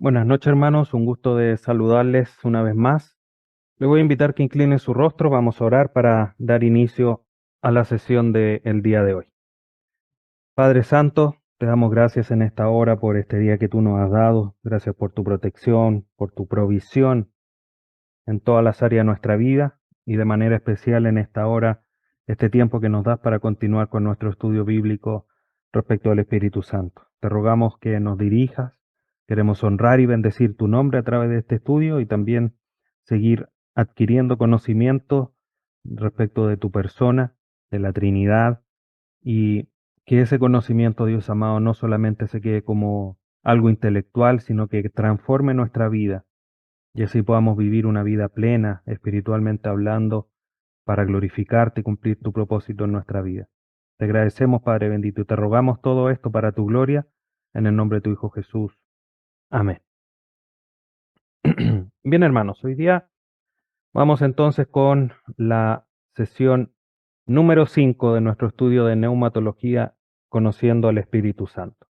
Buenas noches, hermanos. Un gusto de saludarles una vez más. Le voy a invitar que incline su rostro. Vamos a orar para dar inicio a la sesión del día de hoy. Padre Santo, te damos gracias en esta hora por este día que tú nos has dado. Gracias por tu protección, por tu provisión en todas las áreas de nuestra vida y de manera especial en esta hora, este tiempo que nos das para continuar con nuestro estudio bíblico respecto al Espíritu Santo. Te rogamos que nos dirijas, queremos honrar y bendecir tu nombre a través de este estudio y también seguir adquiriendo conocimiento respecto de tu persona, de la Trinidad, y que ese conocimiento, Dios amado, no solamente se quede como algo intelectual, sino que transforme nuestra vida y así podamos vivir una vida plena, espiritualmente hablando, para glorificarte y cumplir tu propósito en nuestra vida. Te agradecemos, Padre bendito, y te rogamos todo esto para tu gloria, en el nombre de tu Hijo Jesús. Amén. Bien, hermanos, hoy día vamos entonces con la sesión número 5 de nuestro estudio de neumatología, conociendo al Espíritu Santo.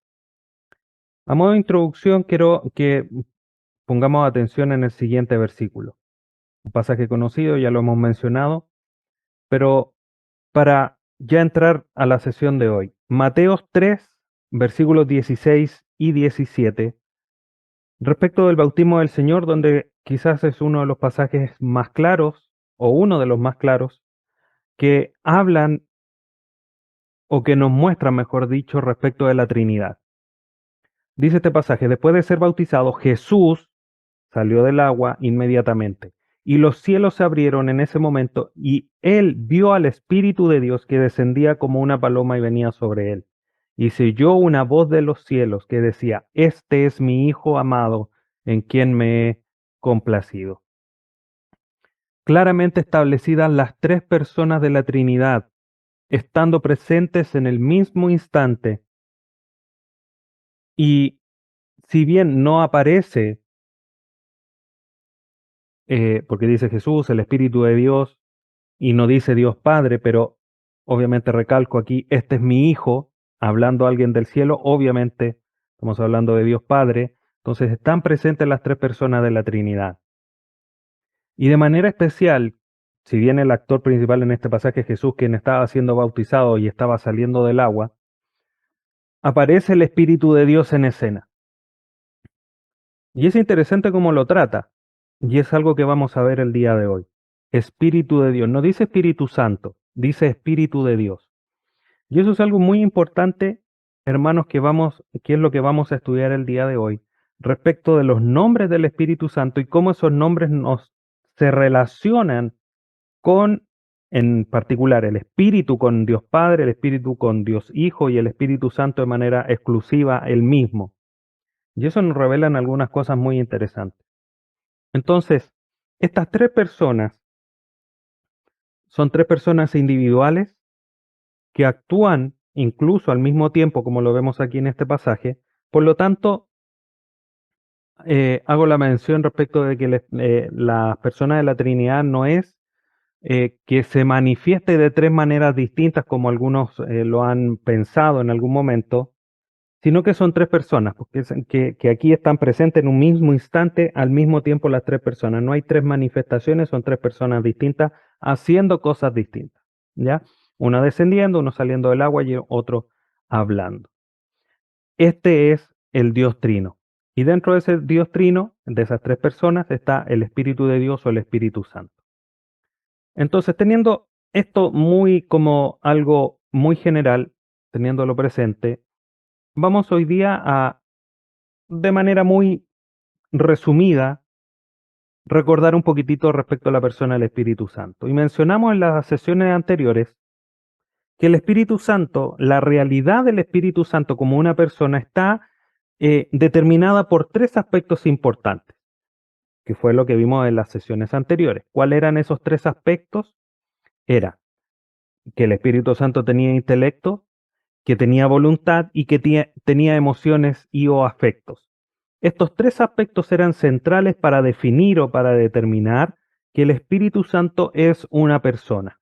A modo de introducción, quiero que pongamos atención en el siguiente versículo. Un pasaje conocido, ya lo hemos mencionado, pero para ya entrar a la sesión de hoy, Mateos 3, versículos 16 y 17, respecto del bautismo del Señor, donde quizás es uno de los pasajes más claros, o uno de los más claros, que hablan o que nos muestran, mejor dicho, respecto de la Trinidad. Dice este pasaje, después de ser bautizado, Jesús salió del agua inmediatamente, y los cielos se abrieron en ese momento, y él vio al Espíritu de Dios que descendía como una paloma y venía sobre él. Y se oyó una voz de los cielos que decía, este es mi Hijo amado, en quien me he complacido. Claramente establecidas las tres personas de la Trinidad, estando presentes en el mismo instante, y si bien no aparece, porque dice Jesús, el Espíritu de Dios, y no dice Dios Padre, pero obviamente recalco aquí, este es mi Hijo, hablando a alguien del cielo, obviamente estamos hablando de Dios Padre, entonces están presentes las tres personas de la Trinidad. Y de manera especial, si bien el actor principal en este pasaje es Jesús, quien estaba siendo bautizado y estaba saliendo del agua, aparece el Espíritu de Dios en escena. Y es interesante cómo lo trata, y es algo que vamos a ver el día de hoy. Espíritu de Dios, no dice Espíritu Santo, dice Espíritu de Dios. Y eso es algo muy importante, hermanos, que es lo que vamos a estudiar el día de hoy, respecto de los nombres del Espíritu Santo y cómo esos nombres se relacionan con, en particular, el Espíritu con Dios Padre, el Espíritu con Dios Hijo y el Espíritu Santo de manera exclusiva el mismo. Y eso nos revelan algunas cosas muy interesantes. Entonces, estas tres personas son tres personas individuales que actúan incluso al mismo tiempo, como lo vemos aquí en este pasaje. Por lo tanto, hago la mención respecto de que la persona de la Trinidad no es que se manifieste de tres maneras distintas, como algunos lo han pensado en algún momento, sino que son tres personas, porque que aquí están presentes en un mismo instante, al mismo tiempo las tres personas. No hay tres manifestaciones, son tres personas distintas haciendo cosas distintas, ¿ya? Una descendiendo, uno saliendo del agua y otro hablando. Este es el Dios Trino. Y dentro de ese Dios Trino, de esas tres personas, está el Espíritu de Dios o el Espíritu Santo. Entonces, teniendo esto muy como algo muy general, teniéndolo presente, vamos hoy día a, de manera muy resumida, recordar un poquitito respecto a la persona del Espíritu Santo. Y mencionamos en las sesiones anteriores que el Espíritu Santo, la realidad del Espíritu Santo como una persona está determinada por tres aspectos importantes, que fue lo que vimos en las sesiones anteriores. ¿Cuáles eran esos tres aspectos? Era que el Espíritu Santo tenía intelecto, que tenía voluntad y que tenía emociones y o afectos. Estos tres aspectos eran centrales para definir o para determinar que el Espíritu Santo es una persona.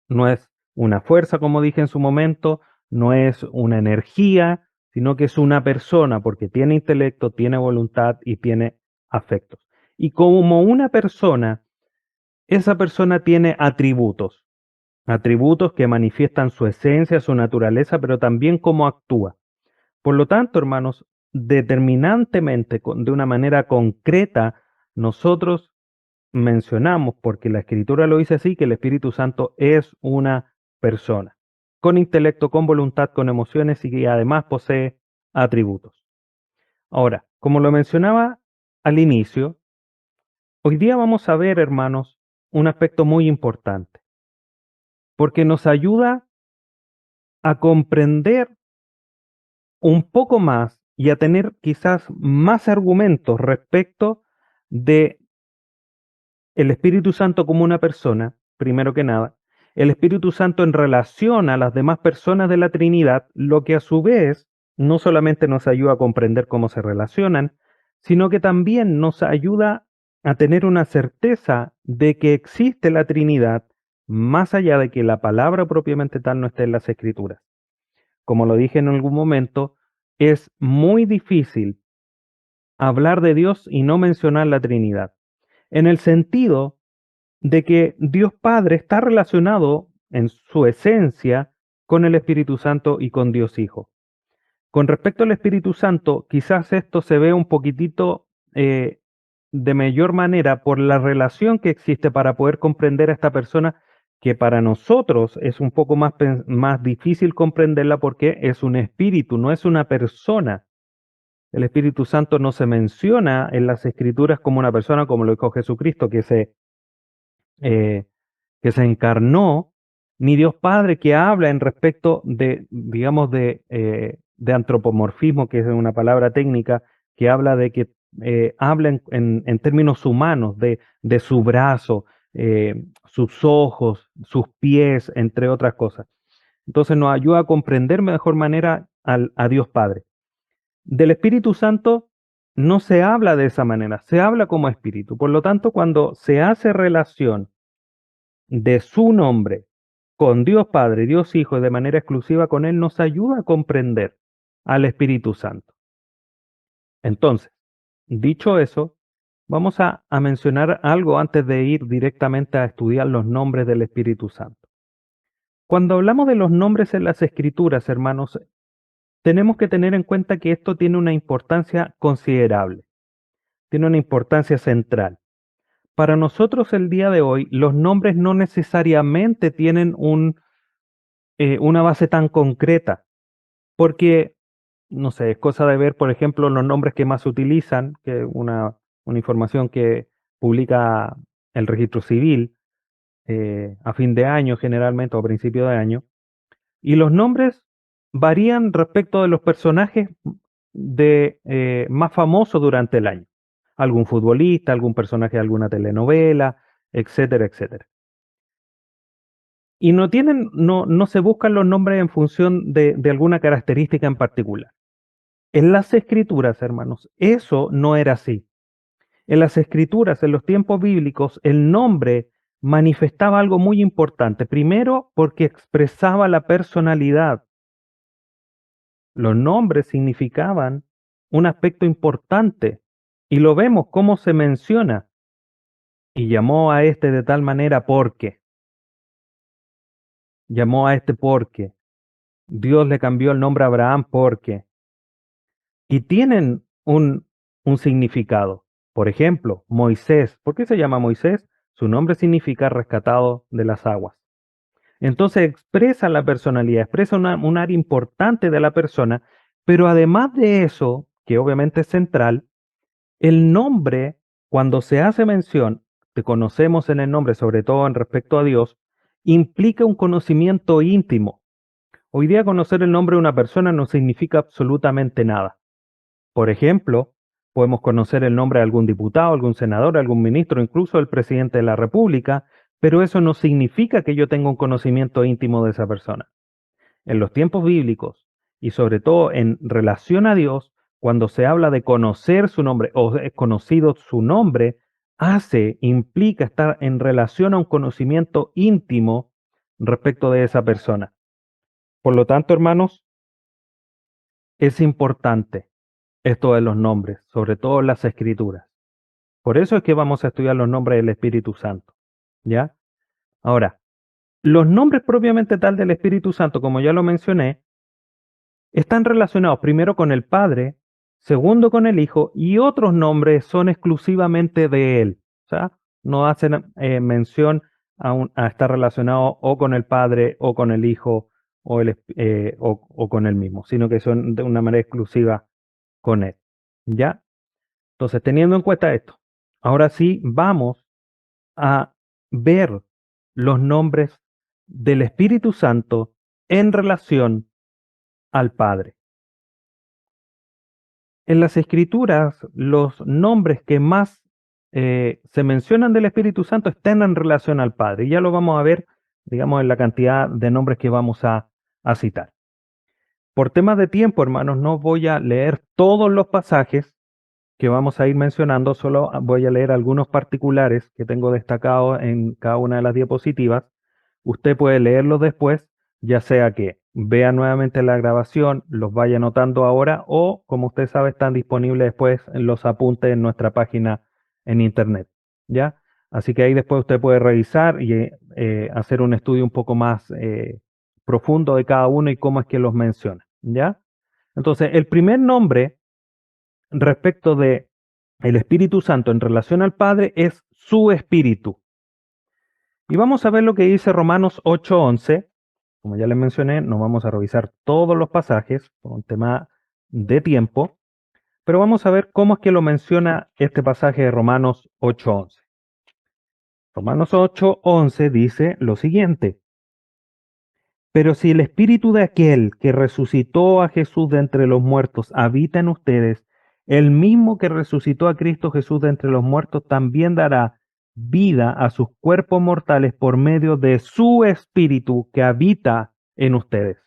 No es una fuerza, como dije en su momento, no es una energía, sino que es una persona porque tiene intelecto, tiene voluntad y tiene afectos. Y como una persona, esa persona tiene atributos, atributos que manifiestan su esencia, su naturaleza, pero también cómo actúa. Por lo tanto, hermanos, determinantemente, de una manera concreta, nosotros mencionamos, porque la Escritura lo dice así, que el Espíritu Santo es una persona, con intelecto, con voluntad, con emociones y que además posee atributos. Ahora, como lo mencionaba al inicio, hoy día vamos a ver, hermanos, un aspecto muy importante, porque nos ayuda a comprender un poco más y a tener quizás más argumentos respecto de el Espíritu Santo como una persona, primero que nada, el Espíritu Santo en relación a las demás personas de la Trinidad, lo que a su vez no solamente nos ayuda a comprender cómo se relacionan, sino que también nos ayuda a tener una certeza de que existe la Trinidad más allá de que la palabra propiamente tal no esté en las Escrituras. Como lo dije en algún momento, es muy difícil hablar de Dios y no mencionar la Trinidad, en el sentido de que Dios Padre está relacionado en su esencia con el Espíritu Santo y con Dios Hijo. Con respecto al Espíritu Santo, quizás esto se ve un poquitito de mayor manera por la relación que existe para poder comprender a esta persona que para nosotros es un poco más difícil comprenderla porque es un espíritu, no es una persona. El Espíritu Santo no se menciona en las Escrituras como una persona, como lo dijo Jesucristo, eh, que se encarnó, ni Dios Padre que habla en respecto de, digamos, de antropomorfismo, que es una palabra técnica, que habla de que habla en términos humanos, de su brazo, sus ojos, sus pies, entre otras cosas. Entonces nos ayuda a comprender de mejor manera a Dios Padre. Del Espíritu Santo no se habla de esa manera, se habla como espíritu. Por lo tanto, cuando se hace relación de su nombre con Dios Padre, Dios Hijo, y de manera exclusiva con Él, nos ayuda a comprender al Espíritu Santo. Entonces, dicho eso, vamos a mencionar algo antes de ir directamente a estudiar los nombres del Espíritu Santo. Cuando hablamos de los nombres en las Escrituras, hermanos, tenemos que tener en cuenta que esto tiene una importancia considerable, tiene una importancia central. Para nosotros el día de hoy, los nombres no necesariamente tienen una base tan concreta, porque, no sé, es cosa de ver, por ejemplo, los nombres que más se utilizan, que una información que publica el registro civil a fin de año generalmente o a principio de año, y los nombres varían respecto de los personajes más famosos durante el año. Algún futbolista, algún personaje de alguna telenovela, etcétera, etcétera. Y no se buscan los nombres en función de alguna característica en particular. En las escrituras, hermanos, eso no era así. En las escrituras, en los tiempos bíblicos, el nombre manifestaba algo muy importante. Primero, porque expresaba la personalidad. Los nombres significaban un aspecto importante y lo vemos cómo se menciona. Y llamó a este de tal manera porque. Llamó a este porque. Dios le cambió el nombre a Abraham porque. Y tienen un significado. Por ejemplo, Moisés. ¿Por qué se llama Moisés? Su nombre significa rescatado de las aguas. Entonces expresa la personalidad, expresa un área importante de la persona, pero además de eso, que obviamente es central, el nombre, cuando se hace mención, que conocemos en el nombre, sobre todo en respecto a Dios, implica un conocimiento íntimo. Hoy día conocer el nombre de una persona no significa absolutamente nada. Por ejemplo, podemos conocer el nombre de algún diputado, algún senador, algún ministro, incluso el presidente de la República, pero eso no significa que yo tenga un conocimiento íntimo de esa persona. En los tiempos bíblicos y sobre todo en relación a Dios, cuando se habla de conocer su nombre o es conocido su nombre, implica estar en relación a un conocimiento íntimo respecto de esa persona. Por lo tanto, hermanos, es importante esto de los nombres, sobre todo las escrituras. Por eso es que vamos a estudiar los nombres del Espíritu Santo, ¿ya? Ahora, los nombres propiamente tal del Espíritu Santo, como ya lo mencioné, están relacionados primero con el Padre, segundo con el Hijo, y otros nombres son exclusivamente de Él. O sea, no hacen mención a estar relacionado o con el Padre o con el Hijo o con Él mismo, sino que son de una manera exclusiva con Él. ¿Ya? Entonces, teniendo en cuenta esto, ahora sí vamos a ver los nombres del Espíritu Santo en relación al Padre. En las Escrituras, los nombres que más se mencionan del Espíritu Santo están en relación al Padre. Y ya lo vamos a ver, digamos, en la cantidad de nombres que vamos a citar. Por temas de tiempo, hermanos, no voy a leer todos los pasajes que vamos a ir mencionando, solo voy a leer algunos particulares que tengo destacados en cada una de las diapositivas. Usted puede leerlos después, ya sea que vea nuevamente la grabación, los vaya anotando ahora o, como usted sabe, están disponibles después en los apuntes en nuestra página en internet, ¿ya? Así que ahí después usted puede revisar y hacer un estudio un poco más profundo de cada uno y cómo es que los menciona, ¿ya? Entonces, el primer nombre respecto de el Espíritu Santo en relación al Padre es su Espíritu. Y vamos a ver lo que dice Romanos 8:11. Como ya les mencioné, no vamos a revisar todos los pasajes por un tema de tiempo, pero vamos a ver cómo es que lo menciona este pasaje de Romanos 8:11. Romanos 8:11 dice lo siguiente: pero si el espíritu de aquel que resucitó a Jesús de entre los muertos habita en ustedes, el mismo que resucitó a Cristo Jesús de entre los muertos también dará vida a sus cuerpos mortales por medio de su espíritu que habita en ustedes.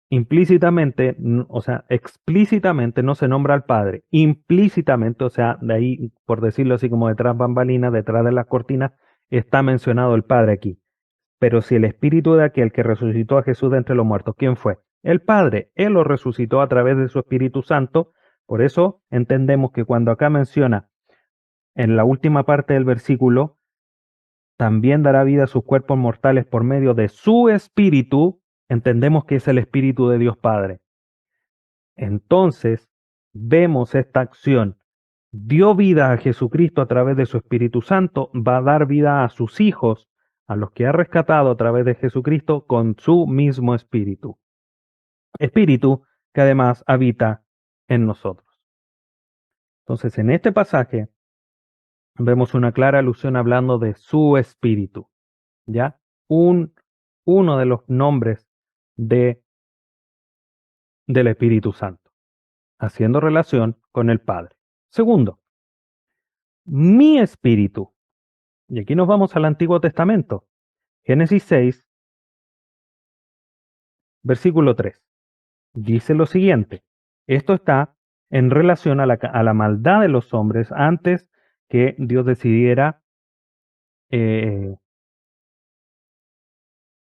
Implícitamente, o sea, explícitamente no se nombra al Padre. Implícitamente, o sea, de ahí, por decirlo así como detrás bambalinas, detrás de las cortinas, está mencionado el Padre aquí. Pero si el espíritu de aquel que resucitó a Jesús de entre los muertos, ¿quién fue? El Padre. Él lo resucitó a través de su Espíritu Santo. Por eso entendemos que cuando acá menciona en la última parte del versículo, también dará vida a sus cuerpos mortales por medio de su Espíritu, entendemos que es el Espíritu de Dios Padre. Entonces, vemos esta acción. Dio vida a Jesucristo a través de su Espíritu Santo, va a dar vida a sus hijos, a los que ha rescatado a través de Jesucristo con su mismo Espíritu. Espíritu que además habita en nosotros. Entonces, en este pasaje vemos una clara alusión hablando de su Espíritu, ¿ya? Uno de los nombres de, del Espíritu Santo, haciendo relación con el Padre. Segundo, mi Espíritu. Y aquí nos vamos al Antiguo Testamento. Génesis 6, versículo 3. Dice lo siguiente. Esto está en relación a la maldad de los hombres antes que Dios decidiera eh,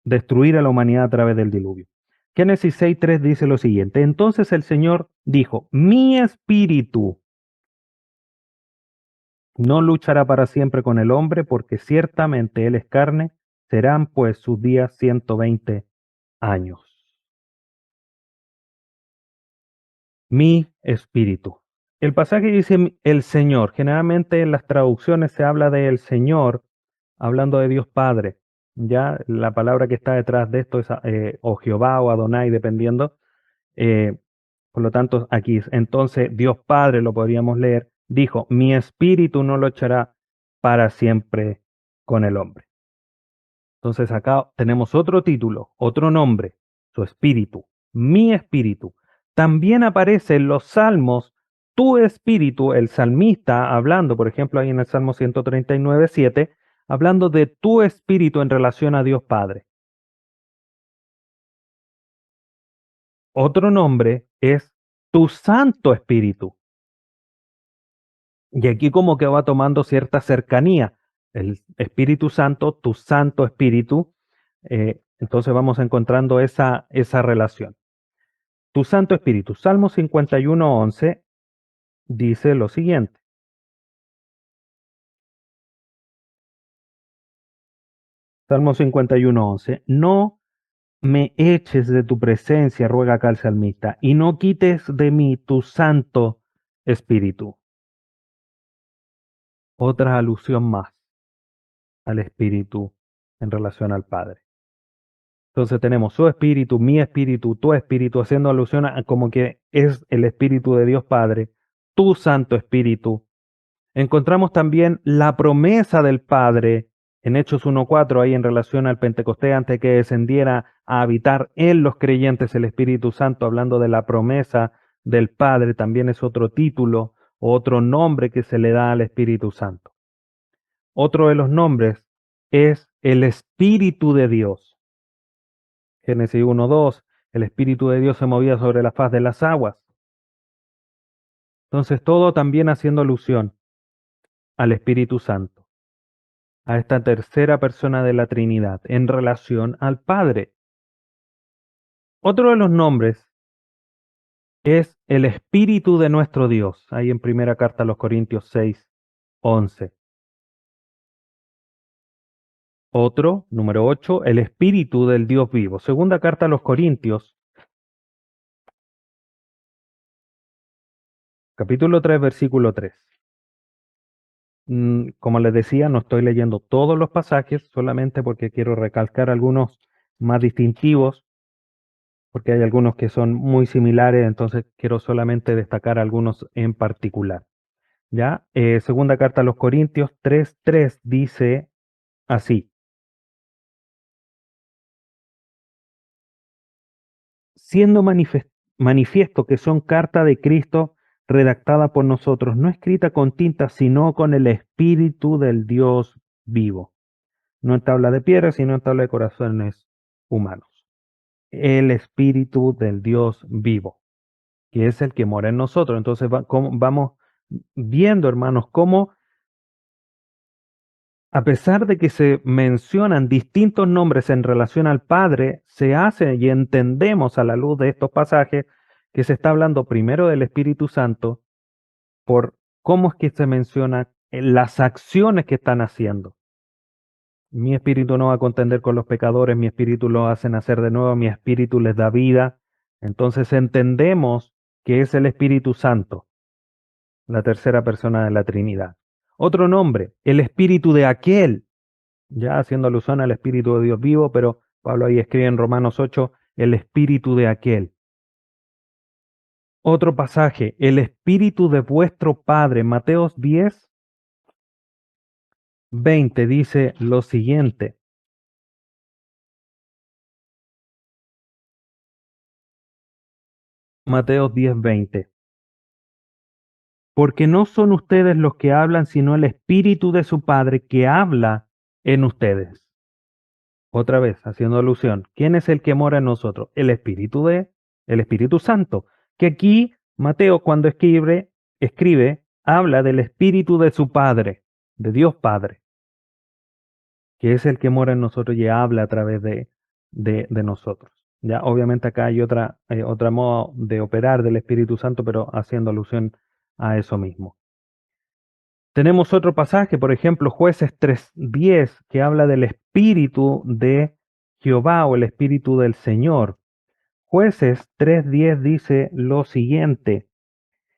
destruir a la humanidad a través del diluvio. Génesis 6:3 dice lo siguiente. Entonces el Señor dijo, mi espíritu no luchará para siempre con el hombre, porque ciertamente él es carne, serán pues sus días 120 años. Mi espíritu. El pasaje dice el Señor. Generalmente en las traducciones se habla de el Señor, hablando de Dios Padre. Ya la palabra que está detrás de esto es o Jehová o Adonai, dependiendo. Eh, por lo tanto, aquí, entonces Dios Padre, lo podríamos leer, dijo, mi espíritu no lo echará para siempre con el hombre. Entonces acá tenemos otro título, otro nombre, su espíritu, mi espíritu. También aparece en los salmos tu espíritu, el salmista hablando, por ejemplo, ahí en el Salmo 139:7, hablando de tu espíritu en relación a Dios Padre. Otro nombre es tu Santo Espíritu. Y aquí como que va tomando cierta cercanía. El Espíritu Santo, tu Santo Espíritu. Entonces vamos encontrando esa relación. tu Santo Espíritu. Salmo 51:11 dice lo siguiente. Salmo 51:11. No me eches de tu presencia, ruega acá el salmista, y no quites de mí tu Santo Espíritu. Otra alusión más al Espíritu en relación al Padre. Entonces tenemos su Espíritu, mi Espíritu, tu Espíritu, haciendo alusión a como que es el Espíritu de Dios Padre, tu Santo Espíritu. Encontramos también la promesa del Padre en Hechos 1:4, ahí en relación al Pentecostés, antes que descendiera a habitar en los creyentes el Espíritu Santo, hablando de la promesa del Padre, también es otro título, otro nombre que se le da al Espíritu Santo. Otro de los nombres es el Espíritu de Dios. Génesis 1:2, el Espíritu de Dios se movía sobre la faz de las aguas. Entonces todo también haciendo alusión al Espíritu Santo, a esta tercera persona de la Trinidad en relación al Padre. Otro de los nombres es el Espíritu de nuestro Dios, ahí en primera carta a los Corintios 6:11. Otro, número 8, el Espíritu del Dios vivo. Segunda carta a los Corintios, capítulo 3, versículo 3. Como les decía, no estoy leyendo todos los pasajes, solamente porque quiero recalcar algunos más distintivos, porque hay algunos que son muy similares, entonces quiero solamente destacar algunos en particular. ¿Ya? Segunda carta a los Corintios 3:3 dice así: siendo manifiesto que son carta de Cristo redactada por nosotros, no escrita con tinta, sino con el Espíritu del Dios vivo. No en tabla de piedra, sino en tabla de corazones humanos. El Espíritu del Dios vivo, que es el que mora en nosotros. Entonces vamos viendo, hermanos, cómo a pesar de que se mencionan distintos nombres en relación al Padre, se hace y entendemos a la luz de estos pasajes que se está hablando primero del Espíritu Santo por cómo es que se menciona las acciones que están haciendo. Mi espíritu no va a contender con los pecadores, mi espíritu lo hace nacer de nuevo, mi espíritu les da vida. Entonces entendemos que es el Espíritu Santo, la tercera persona de la Trinidad. Otro nombre, el espíritu de aquel, ya haciendo alusión al espíritu de Dios vivo, pero Pablo ahí escribe en Romanos 8, el espíritu de aquel. Otro pasaje, el espíritu de vuestro Padre, Mateos 10:20 dice lo siguiente. Mateos 10:20. Porque no son ustedes los que hablan, sino el Espíritu de su Padre que habla en ustedes. Otra vez, haciendo alusión, ¿quién es el que mora en nosotros? El Espíritu Santo, que aquí Mateo cuando escribe, habla del Espíritu de su Padre, de Dios Padre, que es el que mora en nosotros y habla a través de nosotros. Ya, obviamente acá hay otra modo de operar del Espíritu Santo, pero haciendo alusión a eso mismo. Tenemos otro pasaje, por ejemplo, Jueces 3:10, que habla del Espíritu de Jehová o el Espíritu del Señor. Jueces 3:10 dice lo siguiente: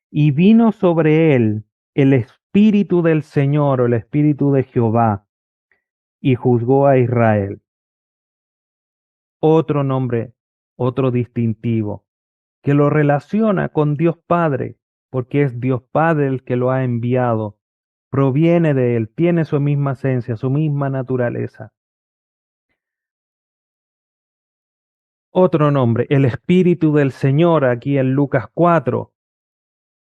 y vino sobre él el Espíritu del Señor o el Espíritu de Jehová, y juzgó a Israel. Otro nombre, otro distintivo, que lo relaciona con Dios Padre, porque es Dios Padre el que lo ha enviado, proviene de Él, tiene su misma esencia, su misma naturaleza. Otro nombre, el Espíritu del Señor, aquí en Lucas 4,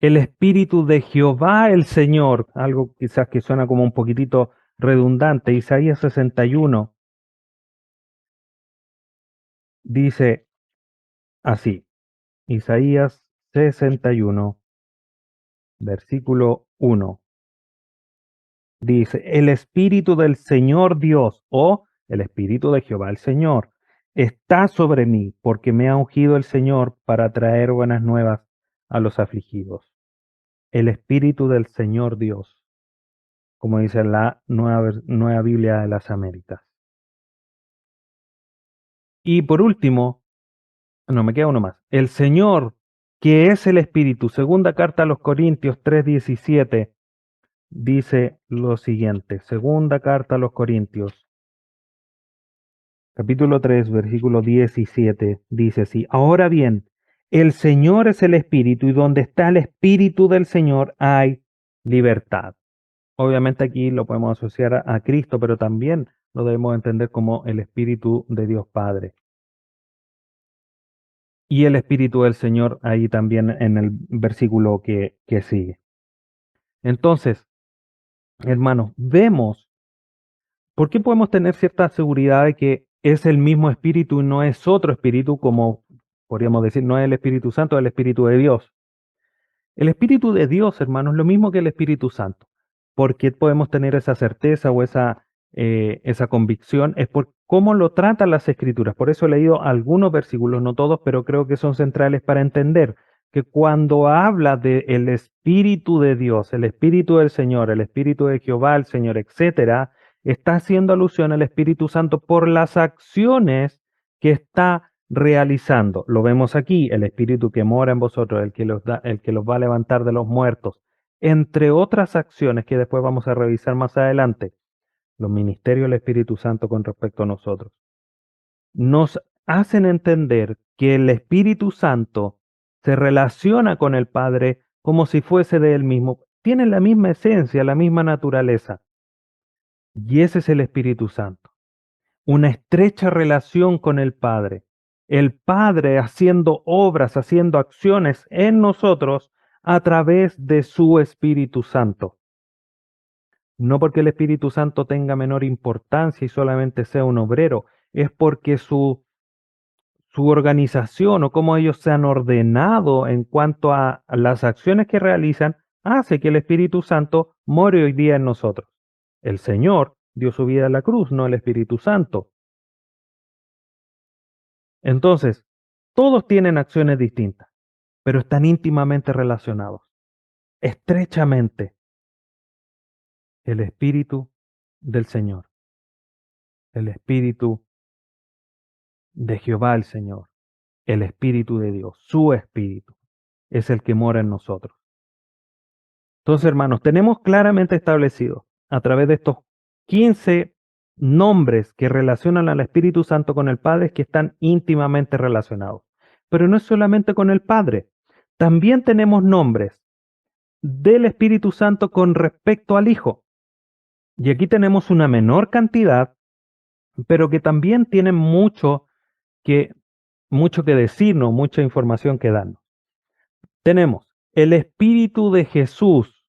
el Espíritu de Jehová el Señor, algo quizás que suena como un poquitito redundante. Isaías 61 dice así, Isaías 61, versículo 1. Dice, el Espíritu del Señor Dios o el Espíritu de Jehová el Señor está sobre mí, porque me ha ungido el Señor para traer buenas nuevas a los afligidos. El Espíritu del Señor Dios, como dice la Nueva Biblia de las Américas. Y por último, no, me queda uno más. El Señor, que es el Espíritu, segunda carta a los Corintios 3:17, dice lo siguiente. Segunda carta a los Corintios, capítulo 3, versículo 17, dice así. Ahora bien, el Señor es el Espíritu y donde está el Espíritu del Señor hay libertad. Obviamente aquí lo podemos asociar a Cristo, pero también lo debemos entender como el Espíritu de Dios Padre. Y el Espíritu del Señor ahí también en el versículo que sigue. Entonces, hermanos, vemos, ¿por qué podemos tener cierta seguridad de que es el mismo Espíritu y no es otro Espíritu, como podríamos decir, no es el Espíritu Santo, es el Espíritu de Dios? El Espíritu de Dios, hermanos, es lo mismo que el Espíritu Santo. ¿Por qué podemos tener esa certeza o esa convicción? Es por cómo lo tratan las Escrituras. Por eso he leído algunos versículos, no todos, pero creo que son centrales para entender que cuando habla del Espíritu de Dios, el Espíritu del Señor, el Espíritu de Jehová, el Señor, etcétera, está haciendo alusión al Espíritu Santo por las acciones que está realizando. Lo vemos aquí, el Espíritu que mora en vosotros, el que los va a levantar de los muertos, entre otras acciones que después vamos a revisar más adelante, los ministerios del Espíritu Santo con respecto a nosotros, nos hacen entender que el Espíritu Santo se relaciona con el Padre como si fuese de él mismo. Tiene la misma esencia, la misma naturaleza. Y ese es el Espíritu Santo. Una estrecha relación con el Padre. El Padre haciendo obras, haciendo acciones en nosotros a través de su Espíritu Santo. No porque el Espíritu Santo tenga menor importancia y solamente sea un obrero, es porque su organización o cómo ellos se han ordenado en cuanto a las acciones que realizan, hace que el Espíritu Santo more hoy día en nosotros. El Señor dio su vida a la cruz, no el Espíritu Santo. Entonces, todos tienen acciones distintas, pero están íntimamente relacionados, estrechamente. El Espíritu del Señor, el Espíritu de Jehová el Señor, el Espíritu de Dios, su Espíritu, es el que mora en nosotros. Entonces, hermanos, tenemos claramente establecido a través de estos 15 nombres que relacionan al Espíritu Santo con el Padre que están íntimamente relacionados. Pero no es solamente con el Padre, también tenemos nombres del Espíritu Santo con respecto al Hijo. Y aquí tenemos una menor cantidad, pero que también tienen que, mucho que decirnos, mucha información que darnos. Tenemos el Espíritu de Jesús,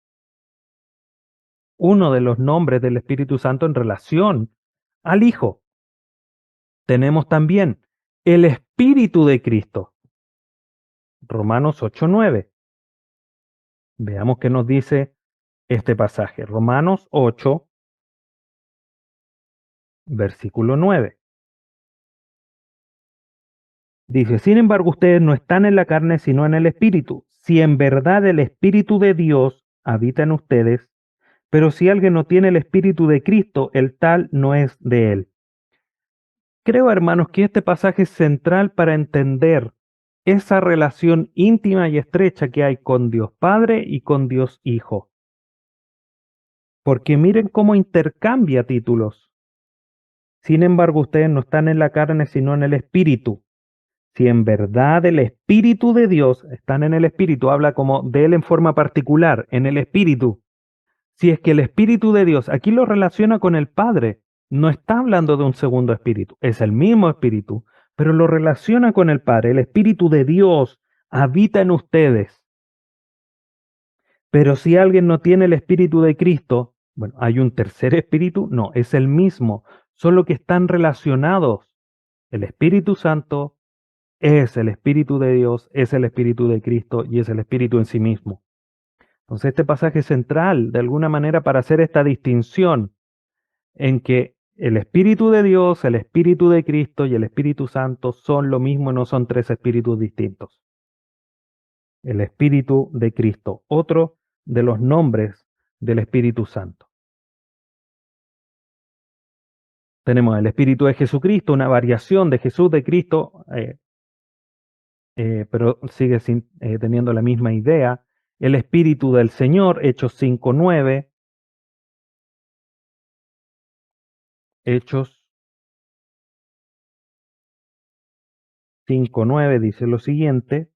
uno de los nombres del Espíritu Santo en relación al Hijo. Tenemos también el Espíritu de Cristo, Romanos 8:9. Veamos qué nos dice este pasaje. Romanos 8, versículo 9. Dice, sin embargo, ustedes no están en la carne, sino en el Espíritu. Si en verdad el Espíritu de Dios habita en ustedes, pero si alguien no tiene el Espíritu de Cristo, el tal no es de él. Creo, hermanos, que este pasaje es central para entender esa relación íntima y estrecha que hay con Dios Padre y con Dios Hijo. Porque miren cómo intercambia títulos. Sin embargo, ustedes no están en la carne, sino en el Espíritu. Si en verdad el Espíritu de Dios, están en el Espíritu, habla como de él en forma particular, en el Espíritu. Si es que el Espíritu de Dios, aquí lo relaciona con el Padre, no está hablando de un segundo Espíritu, es el mismo Espíritu, pero lo relaciona con el Padre. El Espíritu de Dios habita en ustedes. Pero si alguien no tiene el Espíritu de Cristo, bueno, ¿hay un tercer Espíritu? No, es el mismo, solo que están relacionados. El Espíritu Santo es el Espíritu de Dios, es el Espíritu de Cristo y es el Espíritu en sí mismo. Entonces este pasaje es central de alguna manera para hacer esta distinción en que el Espíritu de Dios, el Espíritu de Cristo y el Espíritu Santo son lo mismo, no son tres espíritus distintos. El Espíritu de Cristo, otro de los nombres del Espíritu Santo. Tenemos el Espíritu de Jesucristo, una variación de Jesús de Cristo, pero sigue teniendo la misma idea. El Espíritu del Señor, Hechos 5:9. Hechos 5:9 dice lo siguiente.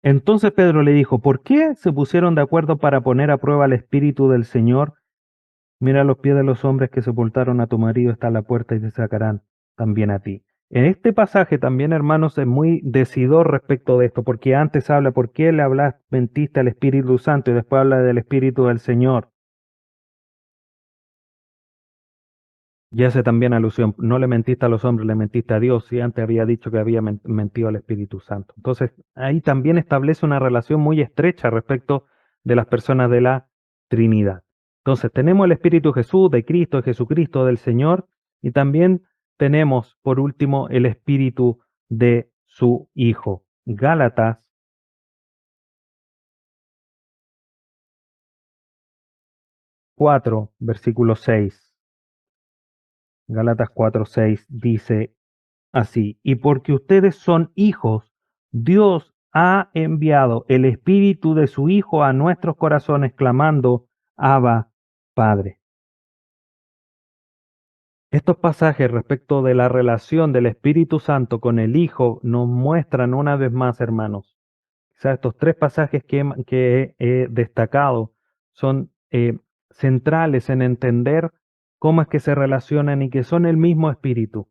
Entonces Pedro le dijo, ¿por qué se pusieron de acuerdo para poner a prueba el Espíritu del Señor? Mira, los pies de los hombres que sepultaron a tu marido está a la puerta y te sacarán también a ti. En este pasaje también, hermanos, es muy decidor respecto de esto, porque antes habla, ¿por qué le hablas, mentiste al Espíritu Santo? Y después habla del Espíritu del Señor. Y hace también alusión, no le mentiste a los hombres, le mentiste a Dios, y antes había dicho que había mentido al Espíritu Santo. Entonces, ahí también establece una relación muy estrecha respecto de las personas de la Trinidad. Entonces, tenemos el Espíritu Jesús, de Cristo, de Jesucristo, del Señor, y también tenemos, por último, el Espíritu de su Hijo. Gálatas 4, versículo 6. Gálatas 4:6 dice así, y porque ustedes son hijos, Dios ha enviado el Espíritu de su Hijo a nuestros corazones, clamando, Abba, Padre. Estos pasajes respecto de la relación del Espíritu Santo con el Hijo nos muestran una vez más, hermanos, quizás estos tres pasajes que he destacado son centrales en entender cómo es que se relacionan y que son el mismo Espíritu.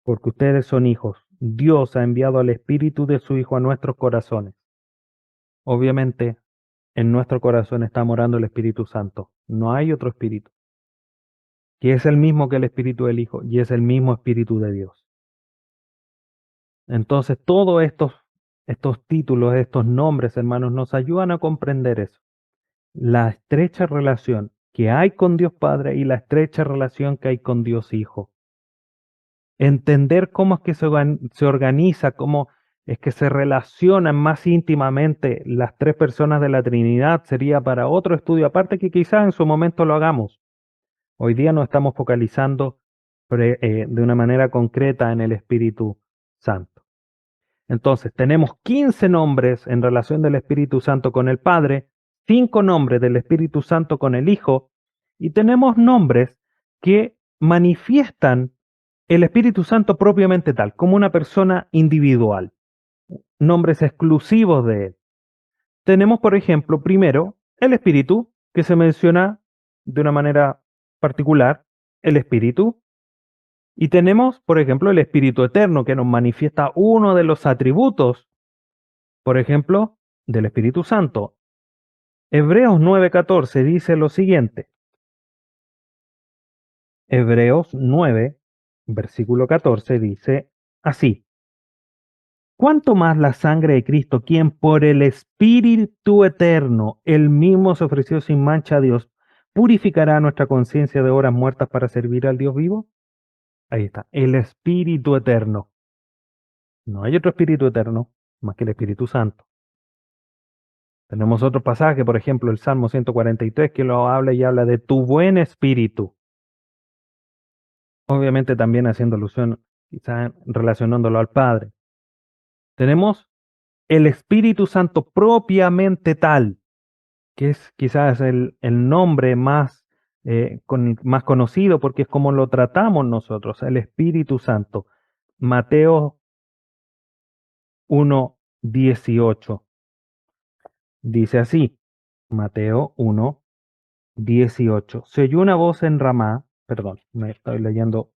Porque ustedes son hijos. Dios ha enviado al Espíritu de su Hijo a nuestros corazones. Obviamente, en nuestro corazón está morando el Espíritu Santo. No hay otro Espíritu, que es el mismo que el Espíritu del Hijo y es el mismo Espíritu de Dios. Entonces, todos estos títulos, estos nombres, hermanos, nos ayudan a comprender eso. La estrecha relación que hay con Dios Padre y la estrecha relación que hay con Dios Hijo. Entender cómo es que se organiza, cómo es que se relacionan más íntimamente las tres personas de la Trinidad sería para otro estudio aparte que quizás en su momento lo hagamos. Hoy día nos estamos focalizando de una manera concreta en el Espíritu Santo. Entonces, tenemos 15 nombres en relación del Espíritu Santo con el Padre, 5 nombres del Espíritu Santo con el Hijo, y tenemos nombres que manifiestan el Espíritu Santo propiamente tal, como una persona individual, nombres exclusivos de él. Tenemos, por ejemplo, primero, el Espíritu, que se menciona de una manera particular, el Espíritu. Y tenemos, por ejemplo, el Espíritu Eterno, que nos manifiesta uno de los atributos, por ejemplo, del Espíritu Santo. Hebreos 9:14 dice lo siguiente. Hebreos 9, versículo 14 dice así. ¿Cuánto más la sangre de Cristo, quien por el Espíritu Eterno, él mismo se ofreció sin mancha a Dios, purificará nuestra conciencia de horas muertas para servir al Dios vivo? Ahí está, el Espíritu Eterno. No hay otro Espíritu Eterno más que el Espíritu Santo. Tenemos otro pasaje, por ejemplo, el Salmo 143, que lo habla y habla de tu buen espíritu. Obviamente también haciendo alusión, quizás relacionándolo al Padre. Tenemos el Espíritu Santo propiamente tal, que es quizás el nombre más conocido porque es como lo tratamos nosotros, el Espíritu Santo. Mateo 1:18 dice así, Mateo 1:18. Se oyó una voz en Ramá, perdón, me estoy leyendo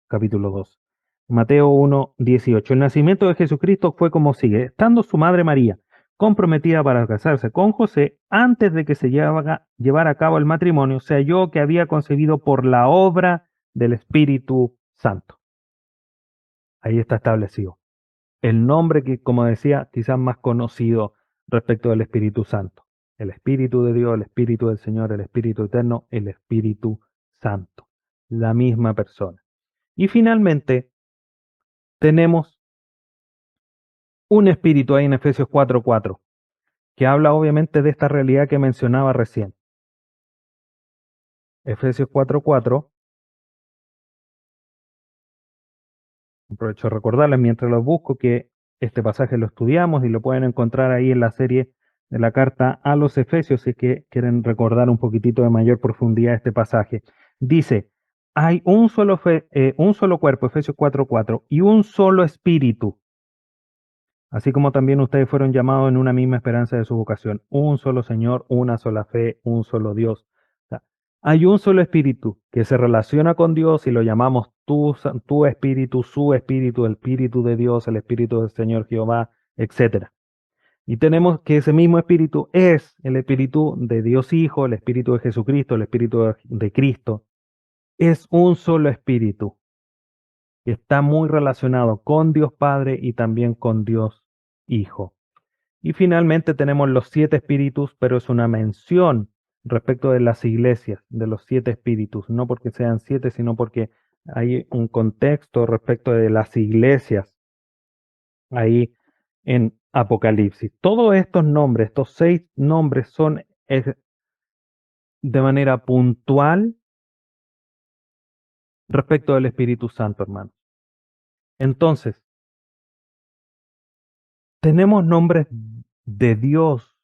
capítulo 2. Mateo 1:18. El nacimiento de Jesucristo fue como sigue. Estando su madre María comprometida para casarse con José, antes de que se llevara a cabo el matrimonio, se halló que había concebido por la obra del Espíritu Santo. Ahí está establecido. El nombre que, como decía, quizás más conocido respecto del Espíritu Santo. El Espíritu de Dios, el Espíritu del Señor, el Espíritu Eterno, el Espíritu Santo. La misma persona. Y finalmente, tenemos un espíritu ahí en Efesios 4:4, que habla obviamente de esta realidad que mencionaba recién. Efesios 4:4, aprovecho de recordarles mientras lo busco que este pasaje lo estudiamos y lo pueden encontrar ahí en la serie de la carta a los Efesios si es que quieren recordar un poquitito de mayor profundidad este pasaje. Dice, hay un solo cuerpo, Efesios 4:4, y un solo espíritu, así como también ustedes fueron llamados en una misma esperanza de su vocación. Un solo Señor, una sola fe, un solo Dios. O sea, hay un solo espíritu que se relaciona con Dios y lo llamamos tu espíritu, su espíritu, el espíritu de Dios, el espíritu del Señor Jehová, etcétera. Y tenemos que ese mismo espíritu es el espíritu de Dios Hijo, el espíritu de Jesucristo, el espíritu de Cristo. Es un solo espíritu que está muy relacionado con Dios Padre y también con Dios Hijo. Y finalmente tenemos los 7 espíritus, pero es una mención respecto de las iglesias, de los 7 espíritus, no porque sean 7, sino porque hay un contexto respecto de las iglesias ahí en Apocalipsis. Todos estos nombres, estos 6 nombres son de manera puntual respecto del Espíritu Santo, hermano. Entonces, tenemos nombres de Dios,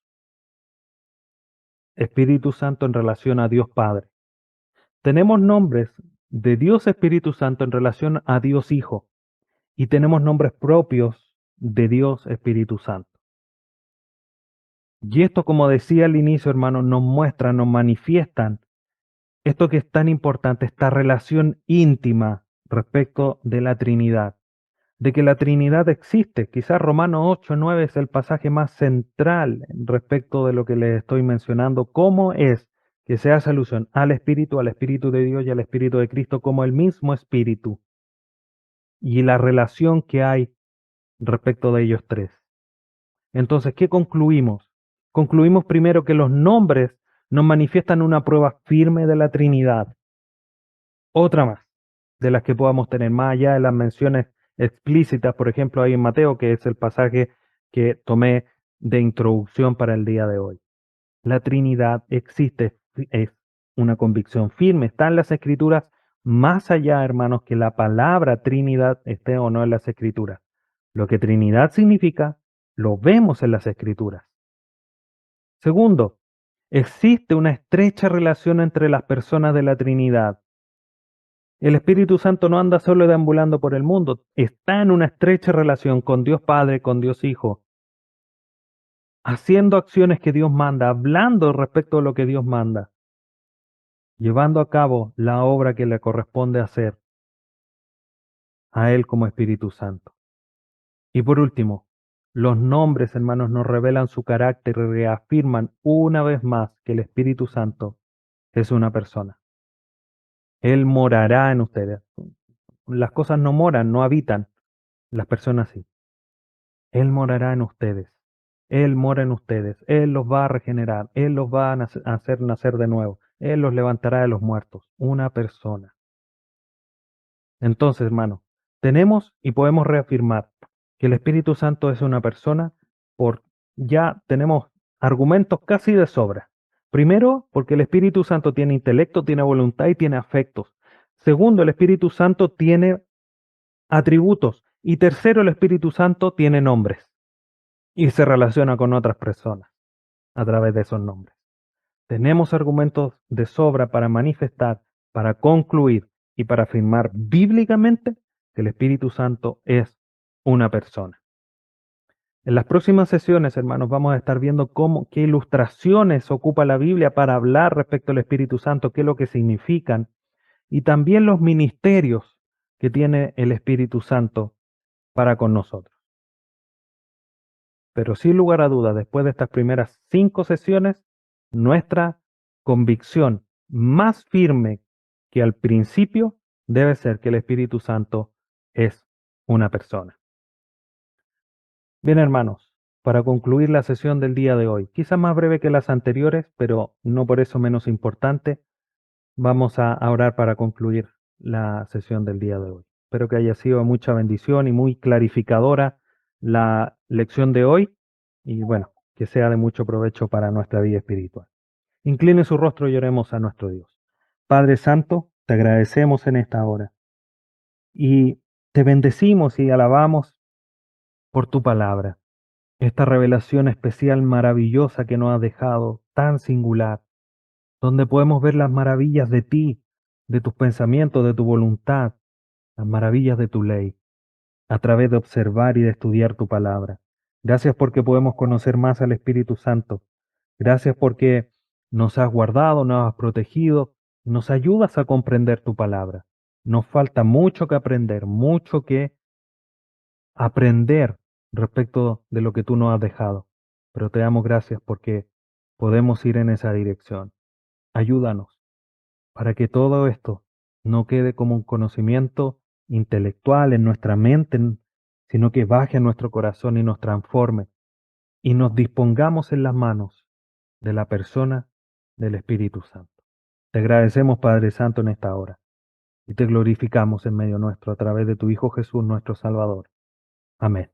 Espíritu Santo en relación a Dios Padre. Tenemos nombres de Dios Espíritu Santo en relación a Dios Hijo y tenemos nombres propios de Dios Espíritu Santo. Y esto, como decía al inicio, hermanos, nos muestran, nos manifiestan esto que es tan importante, esta relación íntima respecto de la Trinidad, de que la Trinidad existe. Quizás Romanos 8:9 es el pasaje más central respecto de lo que les estoy mencionando, cómo es que se hace alusión al Espíritu de Dios y al Espíritu de Cristo como el mismo Espíritu y la relación que hay respecto de ellos tres. Entonces, ¿qué concluimos? Concluimos primero que los nombres nos manifiestan una prueba firme de la Trinidad. Otra más de las que podamos tener, más allá de las menciones explícitas, por ejemplo, ahí en Mateo, que es el pasaje que tomé de introducción para el día de hoy. La Trinidad existe, es una convicción firme, está en las Escrituras, más allá, hermanos, que la palabra Trinidad esté o no en las Escrituras. Lo que Trinidad significa, lo vemos en las Escrituras. Segundo, existe una estrecha relación entre las personas de la Trinidad. El Espíritu Santo no anda solo deambulando por el mundo, está en una estrecha relación con Dios Padre, con Dios Hijo, haciendo acciones que Dios manda, hablando respecto a lo que Dios manda, llevando a cabo la obra que le corresponde hacer a Él como Espíritu Santo. Y por último, los nombres, hermanos, nos revelan su carácter y reafirman una vez más que el Espíritu Santo es una persona. Él morará en ustedes. Las cosas no moran, no habitan, las personas sí. Él morará en ustedes. Él mora en ustedes. Él los va a regenerar. Él los va a hacer nacer de nuevo. Él los levantará de los muertos. Una persona. Entonces, hermano, tenemos y podemos reafirmar que el Espíritu Santo es una persona por ya tenemos argumentos casi de sobra. Primero, porque el Espíritu Santo tiene intelecto, tiene voluntad y tiene afectos. Segundo, el Espíritu Santo tiene atributos. Y tercero, el Espíritu Santo tiene nombres y se relaciona con otras personas a través de esos nombres. Tenemos argumentos de sobra para manifestar, para concluir y para afirmar bíblicamente que el Espíritu Santo es una persona. En las próximas sesiones, hermanos, vamos a estar viendo qué ilustraciones ocupa la Biblia para hablar respecto al Espíritu Santo, qué es lo que significan, y también los ministerios que tiene el Espíritu Santo para con nosotros. Pero sin lugar a dudas, después de estas primeras 5 sesiones, nuestra convicción más firme que al principio debe ser que el Espíritu Santo es una persona. Bien, hermanos, para concluir la sesión del día de hoy. Quizás más breve que las anteriores, pero no por eso menos importante. Vamos a orar para concluir la sesión del día de hoy. Espero que haya sido mucha bendición y muy clarificadora la lección de hoy y bueno, que sea de mucho provecho para nuestra vida espiritual. Incline su rostro y oremos a nuestro Dios. Padre Santo, te agradecemos en esta hora y te bendecimos y alabamos por tu palabra, esta revelación especial maravillosa que nos has dejado, tan singular, donde podemos ver las maravillas de ti, de tus pensamientos, de tu voluntad, las maravillas de tu ley, a través de observar y de estudiar tu palabra. Gracias porque podemos conocer más al Espíritu Santo. Gracias porque nos has guardado, nos has protegido, nos ayudas a comprender tu palabra. Nos falta mucho que aprender, mucho que aprender respecto de lo que tú nos has dejado. Pero te damos gracias porque podemos ir en esa dirección. Ayúdanos para que todo esto no quede como un conocimiento intelectual en nuestra mente, sino que baje a nuestro corazón y nos transforme y nos dispongamos en las manos de la persona del Espíritu Santo. Te agradecemos, Padre Santo, en esta hora y te glorificamos en medio nuestro a través de tu Hijo Jesús, nuestro Salvador. Amén.